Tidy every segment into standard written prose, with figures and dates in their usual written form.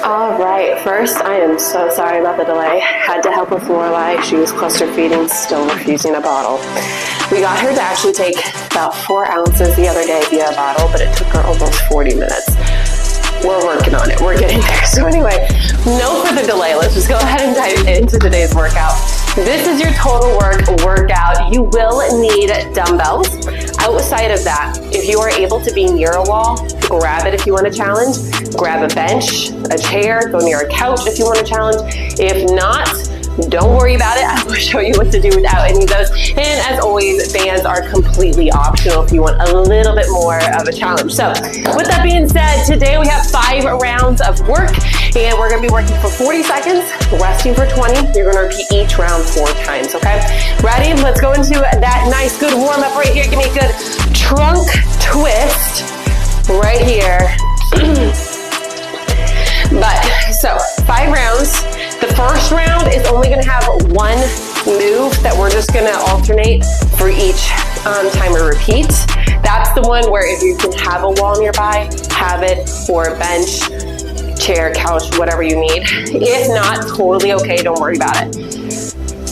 All right, first, I am so sorry about the delay. Had to help with Lorelai. She was cluster feeding, still refusing a bottle. We got her to actually take about 4 ounces the other day via a bottle, but it took her almost 40 minutes. We're working on it. We're getting there. So anyway, no further delay. Let's just go ahead and dive into today's workout. This is your total workout. You will need dumbbells. Outside of that, if you are able to be near a wall, grab it if you want to challenge. Grab a bench, a chair, go near a couch if you want to challenge. If not, don't worry about it. I will show you what to do without any of those. And as always, bands are completely optional if you want a little bit more of a challenge. So with that being said, today we have 5 rounds of work, and we're going to be working for 40 seconds, resting for 20. You're going to repeat each round 4 times, okay? Ready? Let's go into that nice, good warm up right here. Give me a good trunk twist right here. So 5 rounds. The first round is only going to have 1 move that we're just going to alternate for each time we repeat. That's the one where if you can have a wall nearby, have it, or a bench, chair, couch, whatever you need. If not, totally okay. Don't worry about it.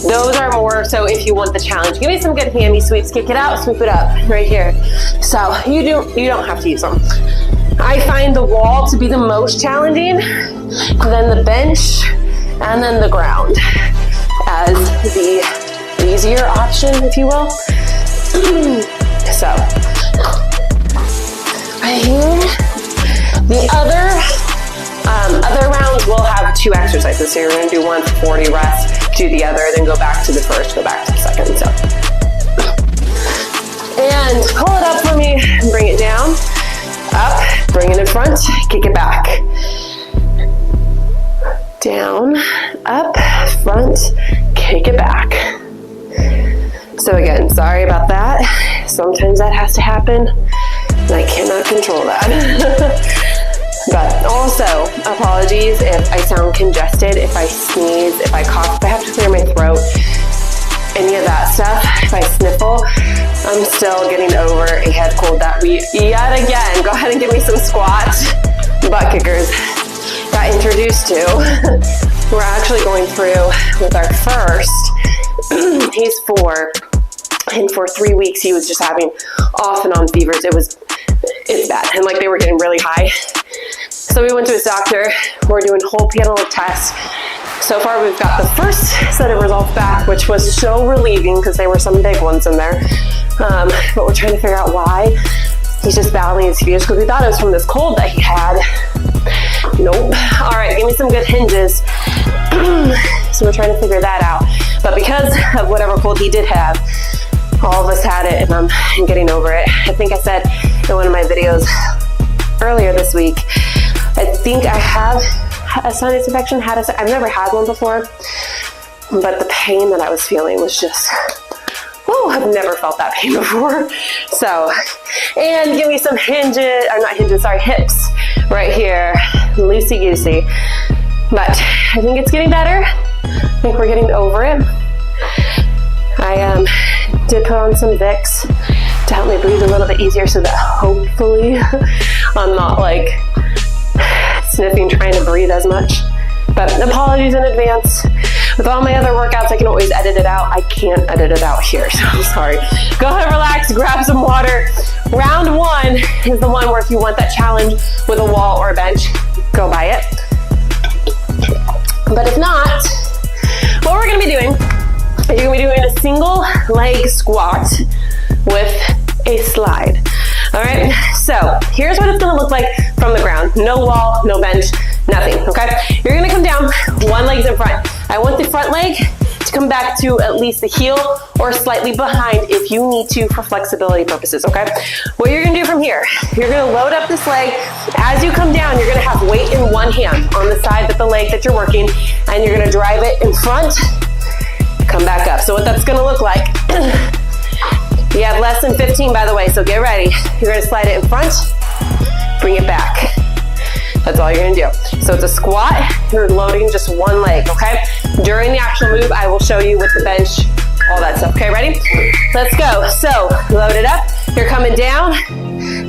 Those are more so if you want the challenge. Give me some good hammy sweeps. Kick it out, sweep it up right here. So you don't have to use them. I find the wall to be the most challenging, then the bench, and then the ground as the easier option, if you will. So, right here. The other rounds will have 2 exercises. So you're going to do one for 40 rest, do the other, then go back to the first, go back to the second. So, and pull it up for me, bring it down, up, bring it in front, kick it back. Down, up, front, kick it back. So again, sorry about that. Sometimes that has to happen, and I cannot control that. But also, apologies if I sound congested, if I sneeze, if I cough, if I have to clear my throat, any of that stuff. If I sniffle, I'm still getting over a head cold that we yet again. Go ahead and give me some squats, butt kickers. Got introduced to. We're actually going through with our first. He's 4, and for 3 weeks he was just having off and on fevers. It's bad, and like they were getting really high. So we went to his doctor. We're doing a whole panel of tests. So far we've got the first set of results back, which was so relieving because there were some big ones in there. But we're trying to figure out why he's just battling his fevers, because we thought it was from this cold that he had. Nope. All right, give me some good hinges. So we're trying to figure that out. But because of whatever cold he did have, all of us had it, and I'm getting over it. I think I said in one of my videos earlier this week, I think I have a sinus infection. I've never had one before, but the pain that I was feeling was just, I've never felt that pain before. So, and give me some hips right here, loosey-goosey. But I think it's getting better. I think we're getting over it. I did put on some Vicks to help me breathe a little bit easier so that hopefully I'm not like sniffing, trying to breathe as much. But apologies in advance. With all my other workouts, I can always edit it out. I can't edit it out here, so I'm sorry. Go ahead, relax, grab some water. Round 1 is the one where if you want that challenge with a wall or a bench, go by it. But if not, what we're gonna be doing is you're gonna be doing a single leg squat with a slide. All right, so here's what it's gonna look like from the ground. No wall, no bench, nothing, okay? You're gonna come down, 1 leg's in front. I want the front leg to come back to at least the heel or slightly behind if you need to for flexibility purposes, okay? What you're gonna do from here, you're gonna load up this leg. As you come down, you're gonna have weight in one hand on the side of the leg that you're working, and you're gonna drive it in front, come back up. So what that's gonna look like, you have less than 15, by the way, so get ready. You're gonna slide it in front, bring it back. That's all you're gonna do. So it's a squat, you're loading just 1 leg, okay? During the actual move, I will show you with the bench, all that stuff. Okay, ready? Let's go. So load it up, you're coming down,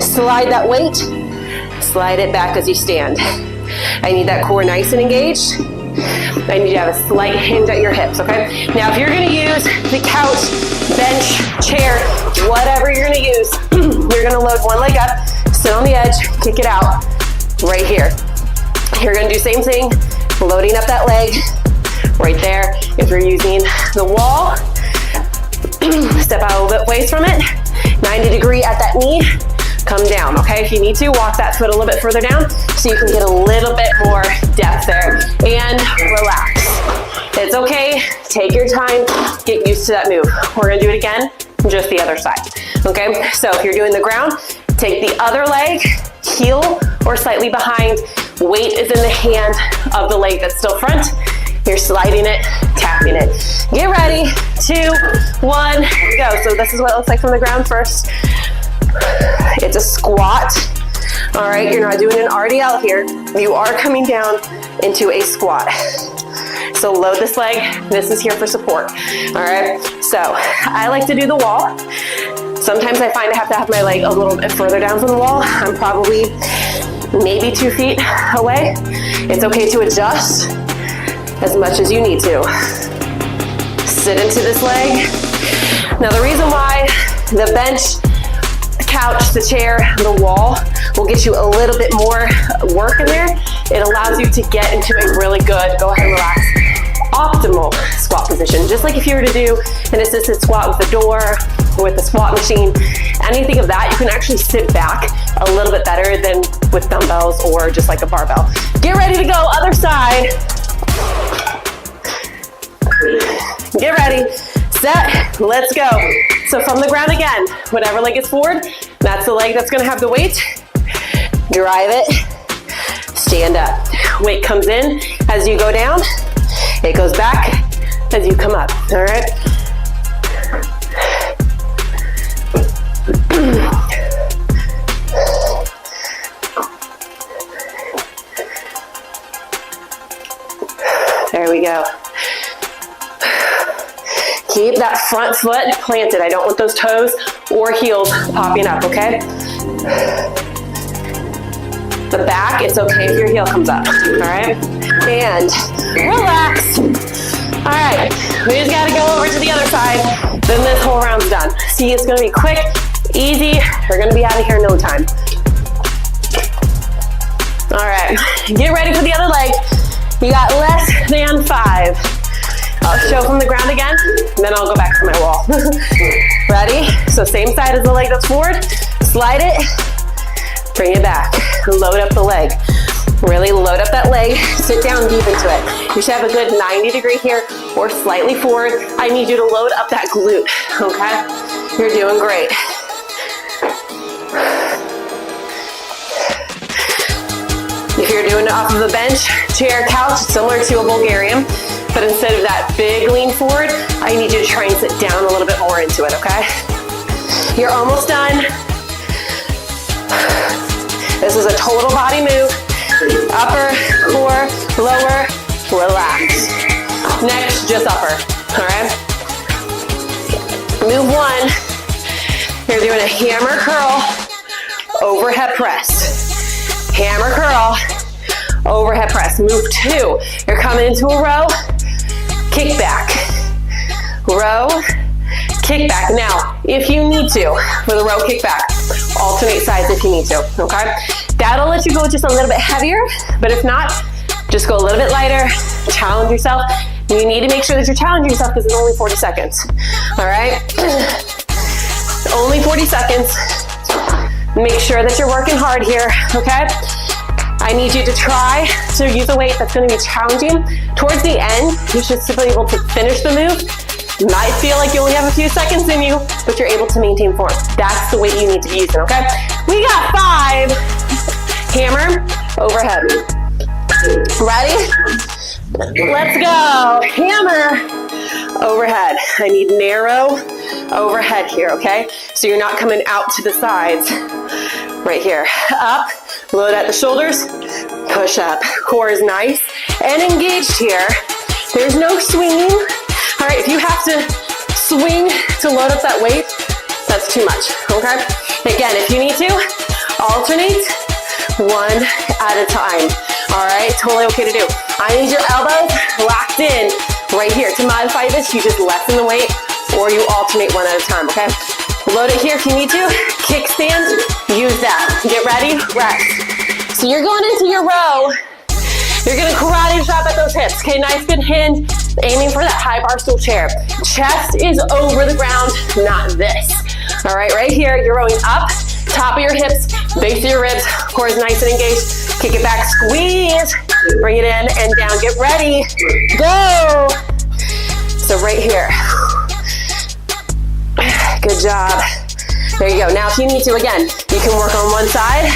slide that weight, slide it back as you stand. I need that core nice and engaged. I need you to have a slight hinge at your hips, okay? Now, if you're gonna use the couch, bench, chair, whatever you're gonna use, you're gonna load one leg up, sit on the edge, kick it out right here. You're gonna do the same thing, loading up that leg right there. If you're using the wall, step out a little bit ways from it, 90 degree at that knee, come down, okay? If you need to, walk that foot a little bit further down so you can get a little bit more depth there, and relax. It's okay, take your time, get used to that move. We're gonna do it again, just the other side, okay? So if you're doing the ground, take the other leg, heel or slightly behind, weight is in the hand of the leg that's still front. You're sliding it, tapping it. Get ready, 2, 1, go. So this is what it looks like from the ground first. It's a squat. All right, you're not doing an RDL here. You are coming down into a squat. So load this leg. This is here for support. All right, so I like to do the wall. Sometimes I find I have to have my leg a little bit further down from the wall. I'm probably maybe 2 feet away. It's okay to adjust as much as you need to. Sit into this leg. Now the reason why the bench, the couch, the chair, the wall will get you a little bit more work in there, it allows you to get into a really good, go ahead and relax, optimal squat position. Just like if you were to do an assisted squat with a door or with a squat machine, anything of that, you can actually sit back a little bit better than with dumbbells or just like a barbell. Get ready to go, other side. Get ready, set, let's go. So from the ground again, whatever leg is forward, that's the leg that's gonna have the weight. Drive it, stand up. Weight comes in as you go down, it goes back as you come up, all right? There we go. Keep that front foot planted. I don't want those toes or heels popping up, okay? The back, it's okay if your heel comes up, all right? And relax. All right, we just gotta go over to the other side, then this whole round's done. See, it's gonna be quick, easy. We're gonna be out of here in no time. All right, get ready for the other leg. You got less than 5. I'll show from the ground again, then I'll go back to my wall. Ready? So same side as the leg that's forward, slide it, bring it back, load up the leg. Really load up that leg, sit down deep into it. You should have a good 90 degree here or slightly forward. I need you to load up that glute, okay? You're doing great. If you're doing it off of a bench, chair, couch, similar to a Bulgarian, but instead of that big lean forward, I need you to try and sit down a little bit more into it, okay? You're almost done. This is a total body move. Upper, core, lower, relax. Next, just upper, all right? Move 1, you're doing a hammer curl, overhead press. Hammer curl, overhead press. Move 2, you're coming into a row, kick back. Row, kick back. Now, if you need to, for the row kick back, alternate sides if you need to, okay? That'll let you go just a little bit heavier, but if not, just go a little bit lighter, challenge yourself. You need to make sure that you're challenging yourself because it's only 40 seconds, all right? Only 40 seconds. Make sure that you're working hard here, okay? I need you to try to use a weight that's gonna be challenging. Towards the end, you should still be able to finish the move. You might feel like you only have a few seconds in you, but you're able to maintain form. That's the weight you need to be using, okay? We got 5. Hammer, overhead. Ready? Let's go. Hammer, overhead. I need narrow overhead here, okay? So you're not coming out to the sides. Right here. Up, load at the shoulders, push up. Core is nice and engaged here. There's no swinging. All right, if you have to swing to load up that weight, that's too much, okay? Again, if you need to, alternate, one at a time. All right, totally okay to do. I need your elbows locked in right here. To modify this, you just lessen the weight or you alternate one at a time, okay? Load it here if you need to. Kickstand, use that. Get ready, rest. So you're going into your row. You're gonna karate chop at those hips, okay? Nice good hinge, aiming for that high bar stool chair. Chest is over the ground, not this. All right, right here, you're rowing up, top of your hips, base of your ribs, core is nice and engaged. Kick it back, squeeze, bring it in and down. Get ready, go. So right here. Good job. There you go. Now if you need to, again, you can work on one side,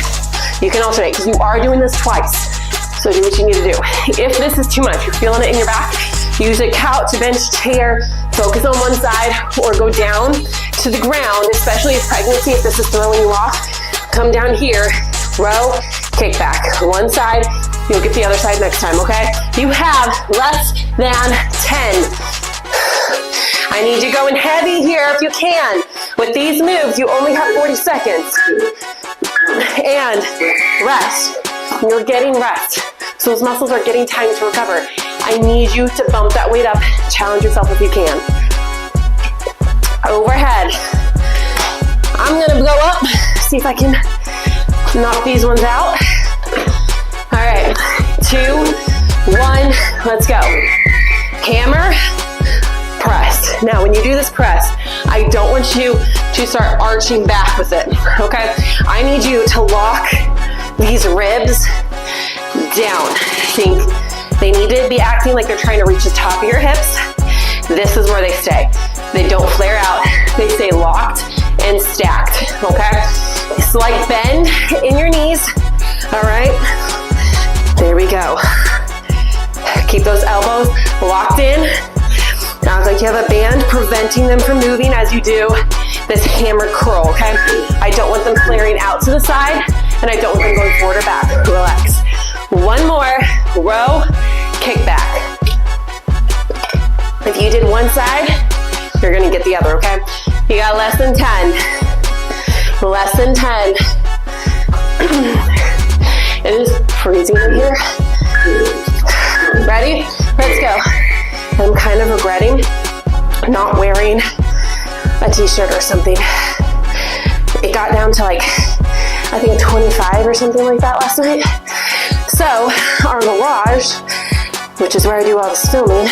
you can alternate, because you are doing this twice. So do what you need to do. If this is too much, you're feeling it in your back, use a couch, bench, chair, focus on one side, or go down to the ground, especially if pregnancy, if this is throwing you off. Come down here, row, kick back. One side, you'll get the other side next time, okay? You have less than 10. I need you going heavy here if you can. With these moves, you only have 40 seconds. And rest. You're getting rest. So those muscles are getting time to recover. I need you to bump that weight up. Challenge yourself if you can. Overhead. I'm gonna go up. See if I can knock these ones out. All right, 2, 1, let's go. Hammer, press. Now, when you do this press, I don't want you to start arching back with it, okay? I need you to lock these ribs down. Think they need to be acting like they're trying to reach the top of your hips. This is where they stay. They don't flare out. They stay locked and stacked, okay? Slight bend in your knees, all right? There we go. Keep those elbows locked in. Now it's like you have a band preventing them from moving as you do this hammer curl, okay? I don't want them flaring out to the side, and I don't want them going forward or back. Relax. One more, row, kick back. If you did one side, you're gonna get the other, okay? You got less than 10. Less than 10. It is freezing in here. Ready? Let's go. I'm kind of regretting not wearing a t-shirt or something. It got down to like, I think 25 or something like that last night. So our garage, which is where I do all this filming,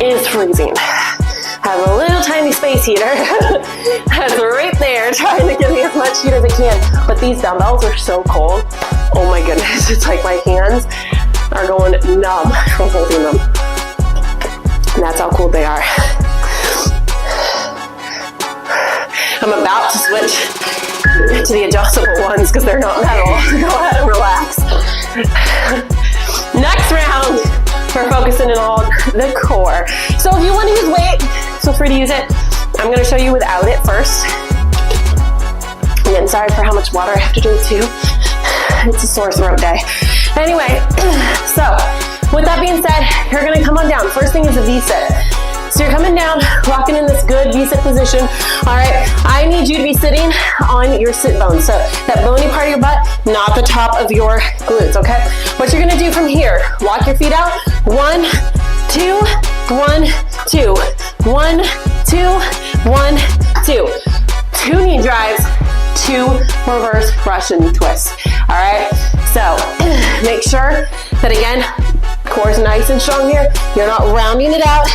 is freezing. I have a little tiny space heater that's right there trying to give me as much heat as it can. But these dumbbells are so cold. Oh my goodness, it's like my hands are going numb from holding them. And that's how cold they are. I'm about to switch to the adjustable ones because they're not metal. Go ahead and relax. Next round, we're focusing in on the core. So if you want to use weight, feel free to use it. I'm going to show you without it first. Again, sorry for how much water I have to drink too. It's a sore throat day. Anyway, so with that being said, you're going to come on down. First thing is a V-sit. So you're coming down, rocking in this good V-sit position. All right, I need you to be sitting on your sit bones. So that bony part of your butt, not the top of your glutes, okay? What you're gonna do from here, walk your feet out. 1, 2, 1, 2. 1, 2, 1, 2. 2 knee drives, 2 reverse Russian twists. All right, so make sure that again, core is nice and strong here. You're not rounding it out.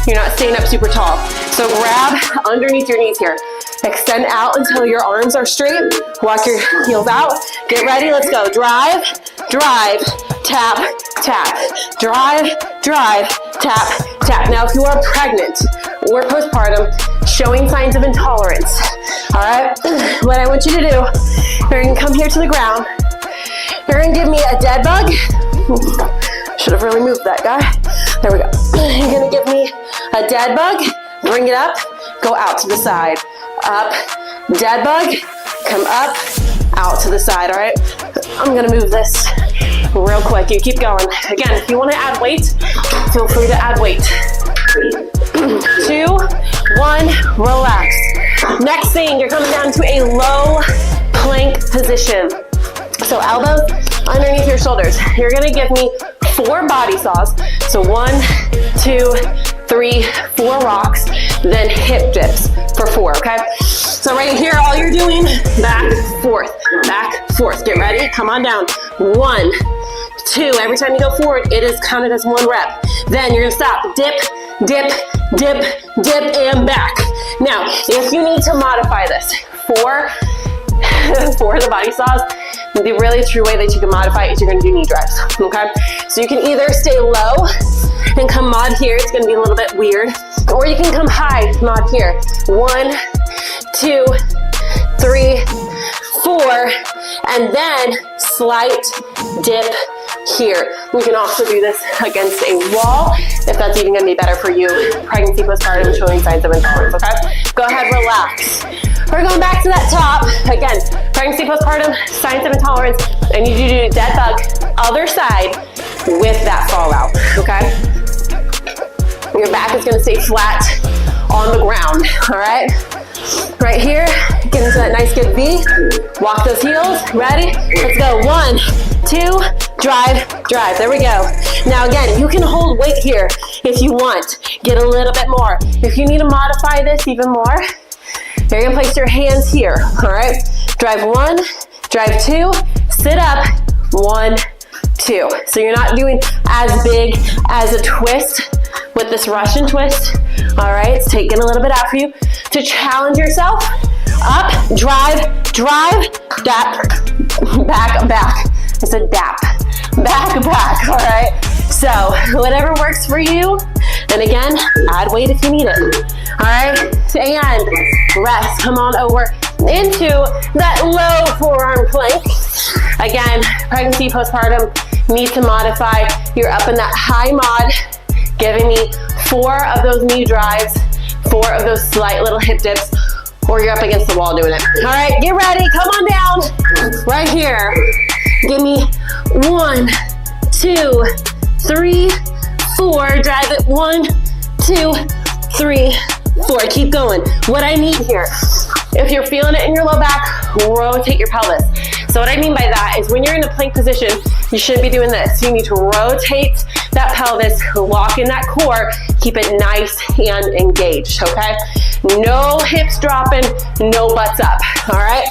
You're not staying up super tall. So grab underneath your knees here. Extend out until your arms are straight. Walk your heels out. Get ready, let's go. Drive, drive, tap, tap. Drive, drive, tap, tap. Now if you are pregnant or postpartum, showing signs of intolerance, all right? What I want you to do, you're gonna come here to the ground. You're gonna give me a dead bug. Should have really moved that guy. There we go. You're gonna give me a dead bug, bring it up, go out to the side. Up, dead bug, come up, out to the side, all right? I'm gonna move this real quick. You keep going. Again, if you wanna add weight, feel free to add weight. 2, 1, relax. Next thing, you're coming down to a low plank position. So elbows underneath your shoulders. You're gonna give me 4 body saws. So 1, 2, 3, 4 rocks, then hip dips for 4, okay? So right here, all you're doing, back, forth, get ready, come on down. 1, 2, every time you go forward, it is counted as 1 rep. Then you're gonna stop, dip, dip, dip, dip, and back. Now, if you need to modify this for the body saws, the really true way that you can modify it is you're gonna do knee drives, okay? So you can either stay low and come mod here, it's gonna be a little bit weird, or you can come high, mod here. 1, 2, 3, 4, and then slight dip here. We can also do this against a wall, if that's even gonna be better for you. Pregnancy, postpartum, showing signs of intolerance, okay? Go ahead, relax. We're going back to that top. Again, pregnancy, postpartum, signs of intolerance, and you do dead bug, other side with that fall out, okay? Your back is gonna stay flat on the ground, all right? Right here, get into that nice good V. Walk those heels, ready? Let's go, 1, 2, drive, drive, there we go. Now again, you can hold weight here if you want. Get a little bit more. If you need to modify this even more, you're gonna place your hands here, all right? Drive 1, drive 2, sit up, 1, 2. So you're not doing as big as a twist with this Russian twist, all right? It's taking a little bit out for you to challenge yourself. Up, drive, drive, dap, back, back. I said dap, back, back, all right? So whatever works for you, and again, add weight if you need it, all right? And rest, come on over into that low forearm plank. Again, pregnancy, postpartum, need to modify. You're up in that high mod, giving me 4 of those knee drives, 4 of those slight little hip dips, or you're up against the wall doing it. All right, get ready, come on down. Right here, give me 1, 2, 3, 4, drive it, 1, 2, 3, 4, keep going. What I need here, if you're feeling it in your low back, rotate your pelvis. So what I mean by that is when you're in a plank position, you shouldn't be doing this. You need to rotate that pelvis, lock in that core, keep it nice and engaged, okay? No hips dropping, no butts up, all right?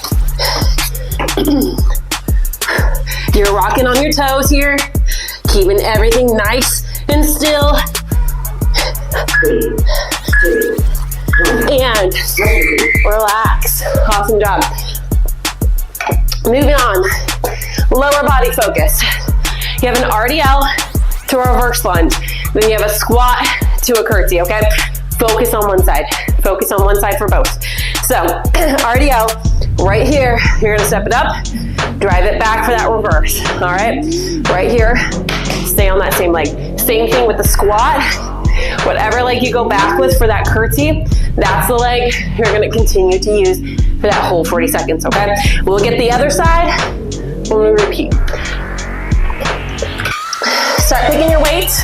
You're rocking on your toes here, keeping everything nice and still. And relax, awesome job. Moving on, lower body focus. You have an RDL to a reverse lunge, then you have a squat to a curtsy, okay? Focus on one side for both. So RDL, right here, you're gonna step it up, drive it back for that reverse, all right? Right here, stay on that same leg. Same thing with the squat. Whatever leg you go back with for that curtsy, that's the leg you're gonna continue to use for that whole 40 seconds, okay? We'll get the other side when we repeat. Start picking your weights.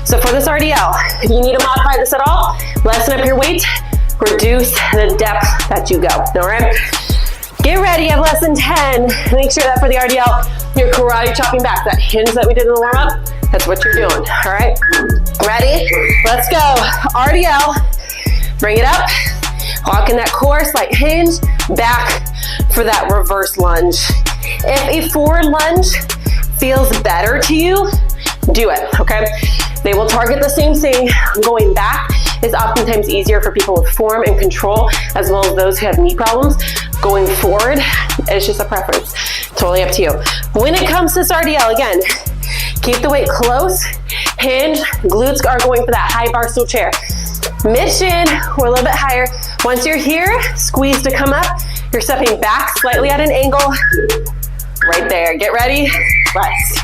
So for this RDL, if you need to modify this at all, lessen up your weight, reduce the depth that you go, all right? Get ready, you have less than 10. Make sure that for the RDL, you're karate chopping back. That hinge that we did in the warm-up, that's what you're doing, all right? Ready? Let's go. RDL, bring it up. Lock in that core, slight hinge, back for that reverse lunge. If a forward lunge feels better to you, do it, okay? They will target the same thing. Going back is oftentimes easier for people with form and control, as well as those who have knee problems. Going forward, it's just a preference. Totally up to you. When it comes to this RDL, again, keep the weight close, hinge, glutes are going for that high bar stool chair. Mid-shin or a little bit higher. Once you're here, squeeze to come up. You're stepping back slightly at an angle. Right there, get ready, rest.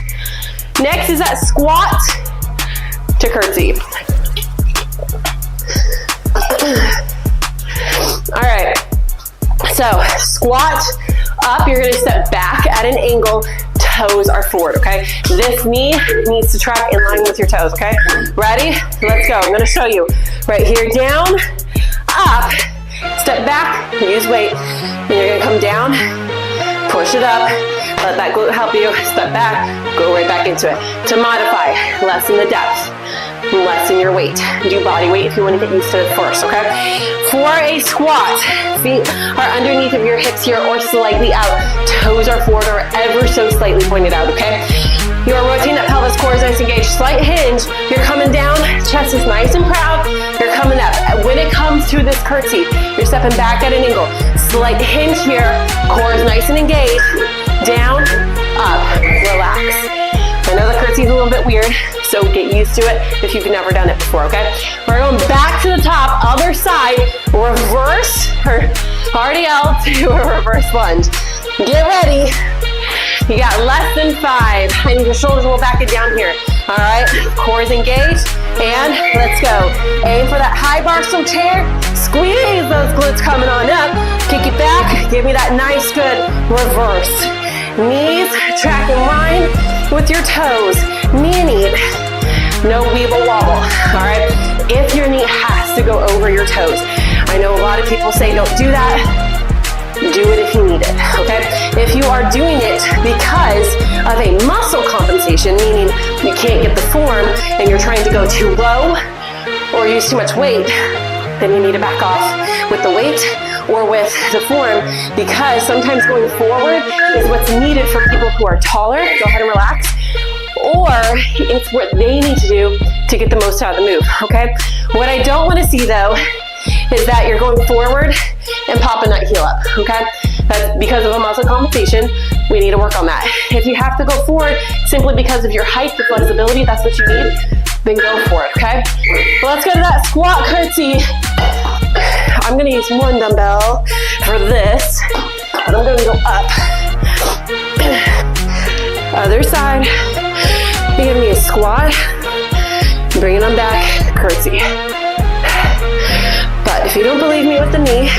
Next is that squat to curtsy. All right, so squat up, you're gonna step back at an angle, toes are forward, okay? This knee needs to track in line with your toes, okay? Ready? Let's go, I'm gonna show you. Right here, down, up, step back, use weight. Then you're gonna come down, push it up, let that glute help you, step back, go right back into it. To modify, lessen the depth, lessen your weight. Do body weight if you want to get used to it first, okay? For a squat, feet are underneath of your hips here or slightly out. Toes are forward or ever so slightly pointed out, okay? You're rotating that pelvis, core is nice and engaged. Slight hinge, you're coming down, chest is nice and proud, you're coming up. When it comes to this curtsy, you're stepping back at an angle. Slight hinge here, core is nice and engaged. Down, up, relax. I know the curtsy's a little bit weird, so get used to it if you've never done it before, okay? We're going back to the top, other side, reverse, or RDL to a reverse lunge. Get ready. You got less than 5. I need your shoulders roll back and down here. All right, core is engaged, and let's go. Aim for that high bar stool chair. Squeeze those glutes coming on up. Kick it back. Give me that nice, good reverse. Knees track in line with your toes. Knee and knee. No weeble wobble. All right, if your knee has to go over your toes. I know a lot of people say don't do that. Do it if you need it, okay? If you are doing it because of a muscle compensation, meaning you can't get the form and you're trying to go too low or use too much weight, then you need to back off with the weight or with the form, because sometimes going forward is what's needed for people who are taller. Go ahead and relax. Or it's what they need to do to get the most out of the move, okay? What I don't want to see though is that you're going forward and popping that heel up, okay? That's because of a muscle compensation. We need to work on that. If you have to go forward simply because of your height, the flexibility, that's what you need, then go for it, okay? Well, let's go to that squat curtsy. I'm gonna use one dumbbell for this, and I'm gonna go up. Other side, you give me a squat, bring it on back, curtsy. But if you don't believe me with the knee,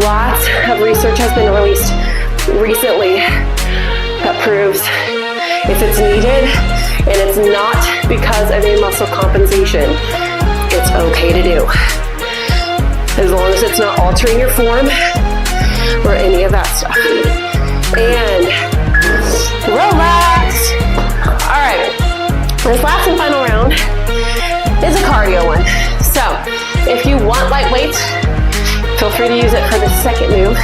lots of research has been released recently that proves if it's needed and it's not because of a muscle compensation, it's okay to do. As long as it's not altering your form or any of that stuff. And relax. All right, this last and final round is a cardio one. So if you want light weights, feel free to use it for the second move.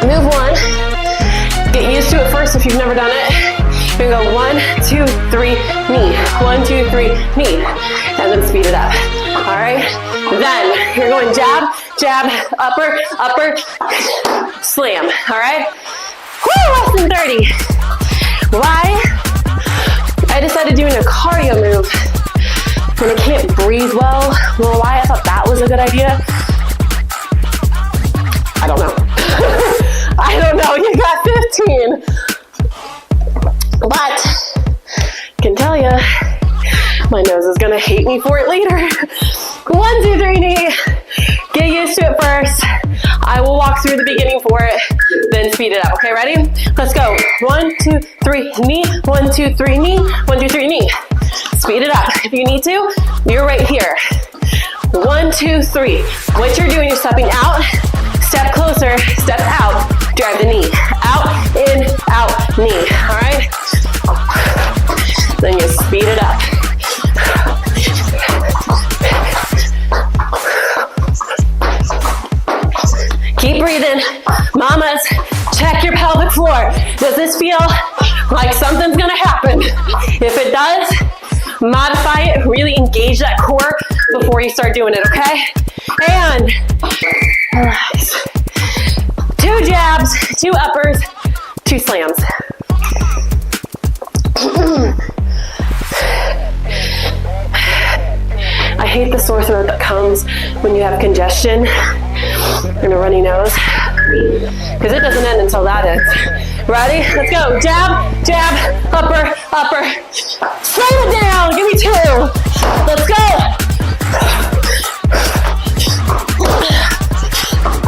Move 1. Get used to it first if you've never done it. You're gonna go 1, 2, 3, knee. 1, 2, 3, knee. And then speed it up. All right? Then you're going jab, jab, upper, upper, slam. All right? Woo, less than 30. Why? I decided doing a cardio move and I can't breathe well. Well, why I thought that was a good idea? I don't know. I don't know. You got 15. But I can tell you, my nose is gonna hate me for it later. 1, 2, 3, knee. Get used to it first. I will walk through the beginning for it, then speed it up. Okay, ready? Let's go. 1, 2, 3, knee. 1, 2, 3, knee. 1, 2, 3, knee. Speed it up. If you need to, you're right here. 1, 2, 3. What you're doing, you're stepping out, step closer, step out, drive the knee. Out, in, out, knee. All right? Then you speed it up. Keep breathing. Mamas, check your pelvic floor. Does this feel like something's gonna happen? If it does, modify it, really engage that core before you start doing it, okay? And relax. 2 jabs, 2 uppers, 2 slams. I hate the sore throat that comes when you have congestion and a runny nose, because it doesn't end until that ends. Ready? Let's go. Jab, jab, upper, upper. Slam it down. Give me 2. Let's go.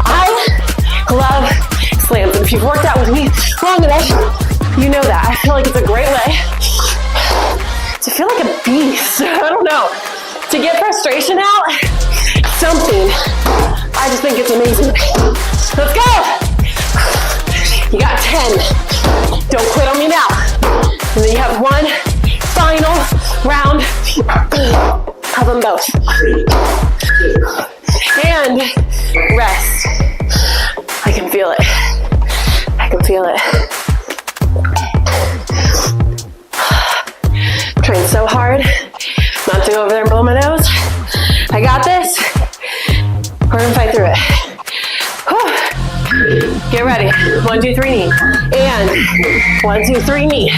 I love slams, and if you've worked out with me long enough, you know that. I feel like it's a great way to feel like a beast. I don't know. To get frustration out, something I just think it's amazing. Let's go. You got 10. Don't quit on me now. And then you have one final round of them both. And rest. I can feel it. I can feel it. I'm trying so hard not to go over there and blow my nose. I got this. We're gonna fight through it. Whew. Get ready. 1, 2, 3, knee. And 1, 2, 3, knee.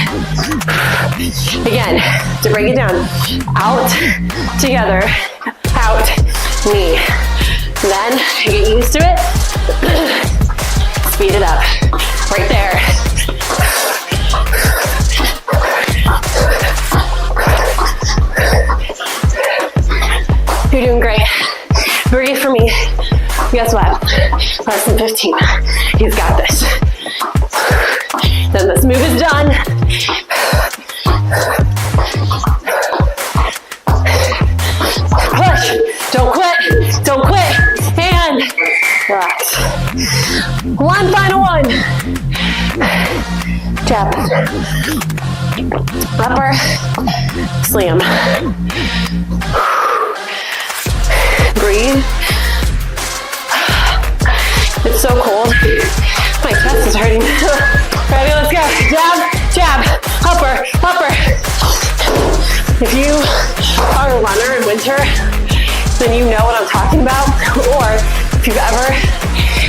Again, to break it down. Out, together, out, knee. Then get used to it. Speed it up. Right there. You're doing great. Breathe for me. Guess what? Less than 15. He's got this. Then this move is done. Push. Don't quit. Don't quit. And relax. One final one. Jab. Upper. Slam. Breathe. It's so cold. My chest is hurting. Ready, let's go. Jab, jab, upper, upper. If you are a runner in winter, then you know what I'm talking about. Or if you've ever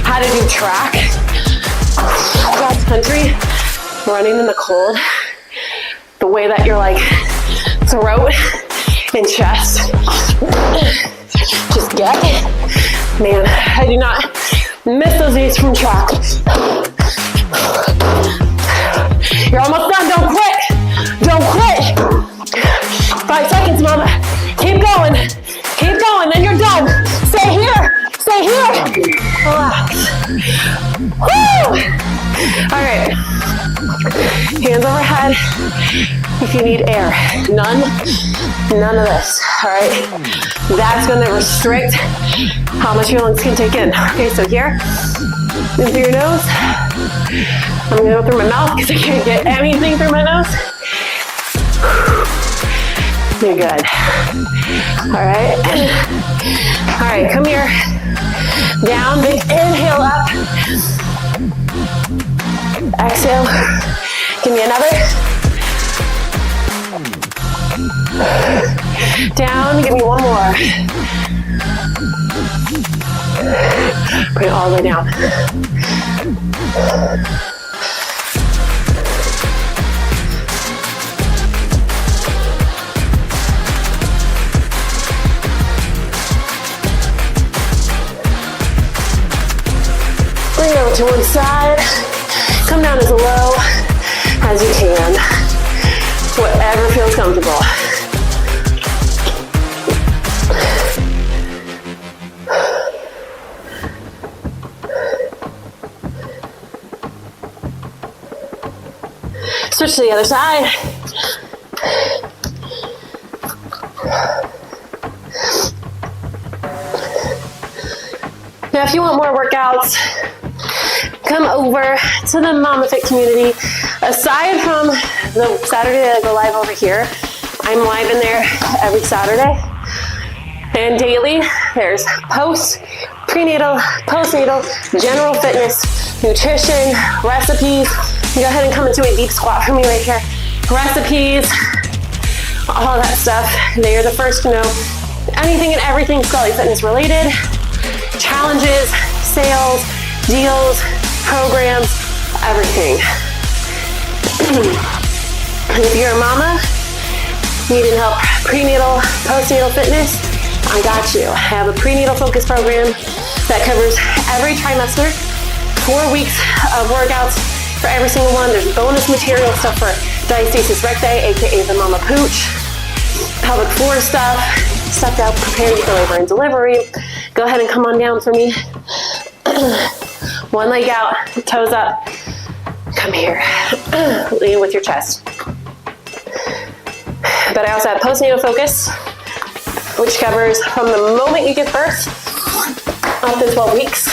had to do track, cross country, running in the cold, the way that your like throat and chest just get, man, I do not miss those days from track. You're almost done, don't quit. Don't quit. 5 seconds, mama. Keep going, then you're done. Stay here. Relax. Woo! All right, hands overhead if you need air. None of this, all right? That's gonna restrict how much your lungs can take in. Okay, so here, in through your nose. I'm gonna go through my mouth because I can't get anything through my nose. You're good. All right, come here. Down, big inhale up. Exhale. Give me another. Down, give me one more. Bring it all the way down. Bring it over to one side. Come down as low as you can. Whatever feels comfortable. Switch to the other side. Now, if you want more workouts, come over to the Momma Fit Community. Aside from the Saturday that I go live over here, I'm live in there every Saturday. And daily, there's prenatal, postnatal, general fitness, nutrition, recipes. You go ahead and come into a deep squat for me right here. Recipes, all that stuff. They are the first to know anything and everything Scully Fitness related. Challenges, sales, deals, programs, everything. If you're a mama, needing help prenatal, postnatal fitness, I got you. I have a prenatal focus program that covers every trimester, 4 weeks of workouts for every single one. There's bonus material stuff for diastasis recti, aka the mama pooch, pelvic floor stuff to help prepare you for labor and delivery. Go ahead and come on down for me. One leg out, toes up. Come here. Lean with your chest. But I also have postnatal focus, which covers from the moment you give birth up to 12 weeks.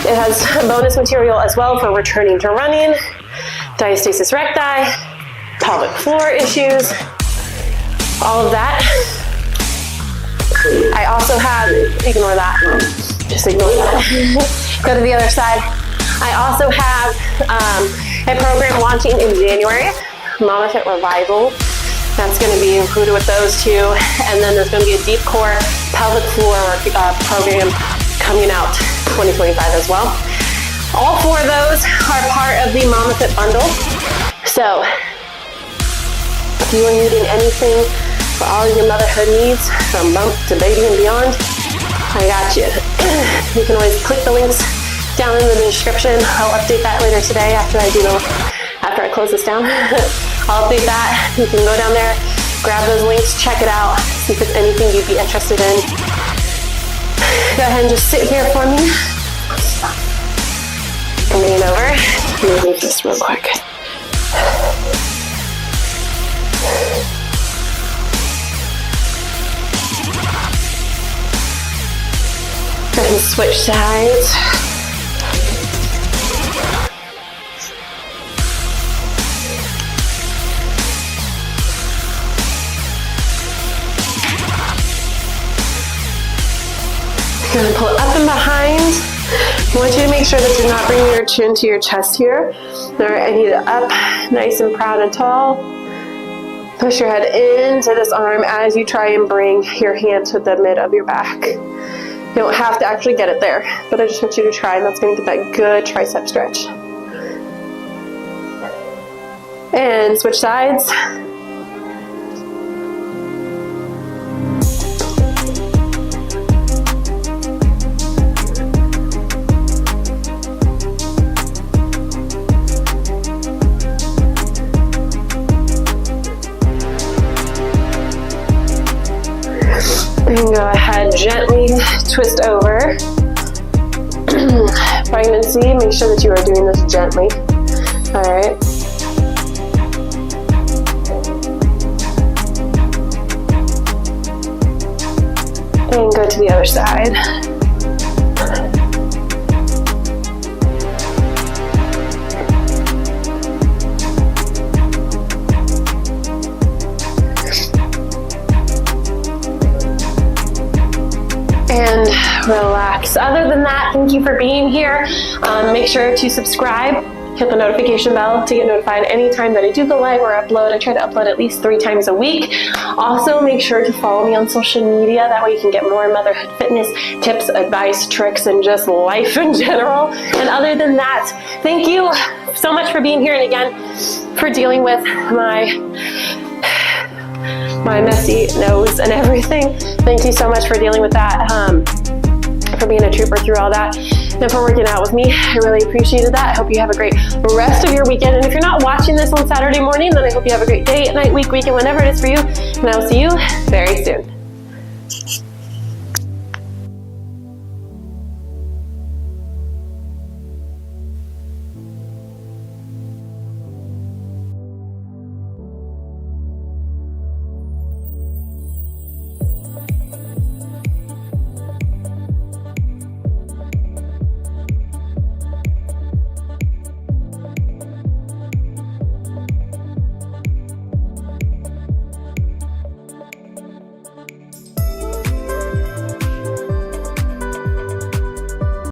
It has bonus material as well for returning to running, diastasis recti, pelvic floor issues, all of that. I also have, ignore that, just ignore that. Go to the other side. I also have a program launching in January, Momma Fit Revival. That's going to be included with those two. And then there's going to be a deep core pelvic floor program coming out 2025 as well. All four of those are part of the Momma Fit bundle. So if you are needing anything for all your motherhood needs, from bump to baby and beyond, I got you. You can always click the links down in the description. I'll update that later today after I close this down. I'll update that. You can go down there, grab those links, check it out, see if it's anything you'd be interested in. Go ahead and just sit here for me. Lean over. Move this real quick. Go ahead and switch sides. You're going to pull it up and behind. I want you to make sure that you're not bringing your chin to your chest here. All right, I need it up, nice and proud and tall. Push your head into this arm as you try and bring your hand to the mid of your back. You don't have to actually get it there, but I just want you to try, and that's going to get that good tricep stretch. And switch sides. And go ahead, gently twist over. Pregnancy, make sure that you are doing this gently. All right. And go to the other side. And relax. Other than that, thank you for being here. Make sure to subscribe, hit the notification bell to get notified anytime that I do go live or upload. I try to upload at least 3 times a week. Also, make sure to follow me on social media. That way you can get more motherhood fitness tips, advice, tricks, and just life in general. And other than that, thank you so much for being here, and again, for dealing with my messy nose and everything. Thank you so much for dealing with that, for being a trooper through all that, and for working out with me. I really appreciated that. I hope you have a great rest of your weekend. And if you're not watching this on Saturday morning, then I hope you have a great day, night, week, weekend, whenever it is for you. And I will see you very soon.